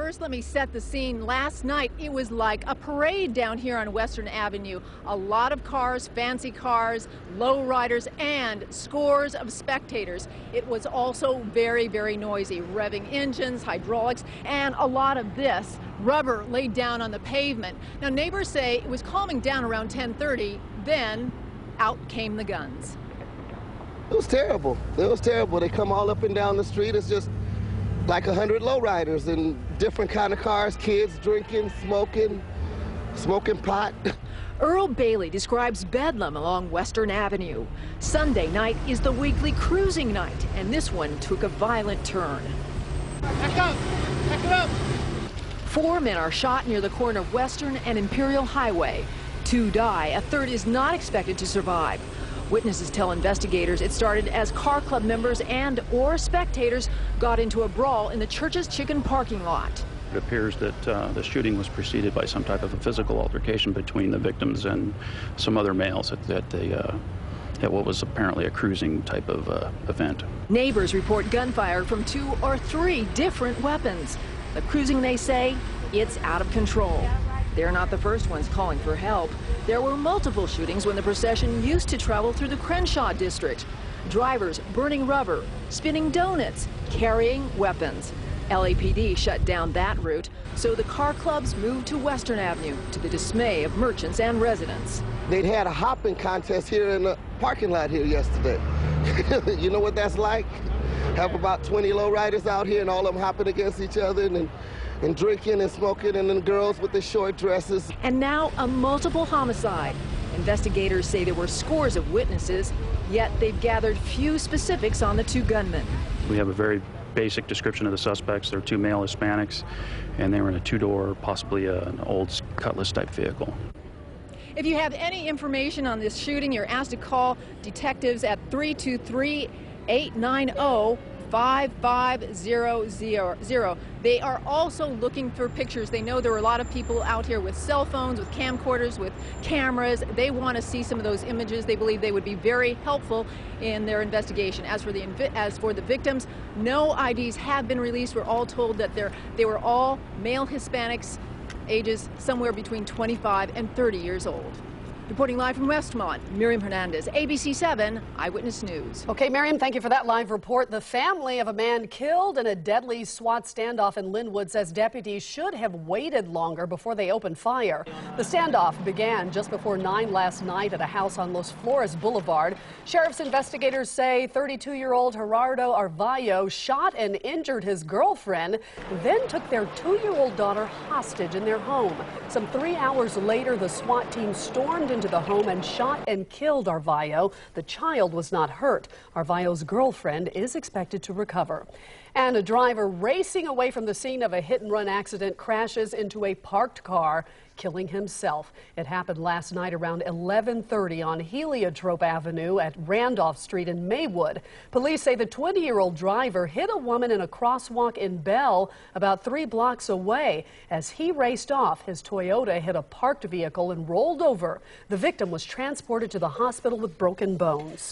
First, let me set the scene. Last night, it was like a parade down here on Western Avenue. A lot of cars, fancy cars, lowriders, and scores of spectators. It was also very, very noisy, revving engines, hydraulics, and a lot of this rubber laid down on the pavement. Now, neighbors say it was calming down around 10:30. Then, out came the guns. It was terrible. It was terrible. They come all up and down the street. It's just like 100 lowriders in different kind of cars, kids drinking, smoking pot. Earl Bailey describes bedlam along Western Avenue. Sunday night is the weekly cruising night, and this one took a violent turn. Back up! Back it up! 4 men are shot near the corner of Western and Imperial Highway. 2 die. A third is not expected to survive. Witnesses tell investigators it started as car club members and/or spectators got into a brawl in the church's chicken parking lot. It appears that the shooting was preceded by some type of a physical altercation between the victims and some other males at what was apparently a cruising type of event. Neighbors report gunfire from 2 or 3 different weapons. The cruising, they say, it's out of control. They're not the first ones calling for help. There were multiple shootings when the procession used to travel through the Crenshaw district. Drivers burning rubber, spinning donuts, carrying weapons. LAPD shut down that route, so the car clubs moved to Western Avenue, to the dismay of merchants and residents. They'd had a hopping contest here in the parking lot here yesterday. You know what that's like? Have about 20 lowriders out here and all of them hopping against each other and drinking and smoking, and then girls with the short dresses. And now a multiple homicide. Investigators say there were scores of witnesses, yet they've gathered few specifics on the 2 gunmen. We have a very basic description of the suspects. They're 2 male Hispanics, and they were in a 2-door, possibly an old Cutlass type vehicle. If you have any information on this shooting, you're asked to call detectives at 323-890-5500. They are also looking for pictures. They know there are a lot of people out here with cell phones, with camcorders, with cameras. They want to see some of those images. They believe they would be very helpful in their investigation. As for the victims, no IDs have been released. We're all told that they were all male Hispanics, ages somewhere between 25 and 30 years old. Reporting live from Westmont, Miriam Hernandez, ABC 7 Eyewitness News. Okay, Miriam, thank you for that live report. The family of a man killed in a deadly SWAT standoff in Linwood says deputies should have waited longer before they opened fire. The standoff began just before 9 last night at a house on Los Flores Boulevard. Sheriff's investigators say 32-year-old Gerardo Arvayo shot and injured his girlfriend, then took their 2-year-old daughter hostage in their home. Some 3 hours later, the SWAT team stormed into the home and shot and killed Arvayo. The child was not hurt. Arvayo's girlfriend is expected to recover. And a driver racing away from the scene of a hit-and-run accident crashes into a parked car, killing himself. It happened last night around 11:30 on Heliotrope Avenue at Randolph Street in Maywood. Police say the 20-year-old driver hit a woman in a crosswalk in Bell about 3 blocks away. As he raced off, his Toyota hit a parked vehicle and rolled over. The victim was transported to the hospital with broken bones.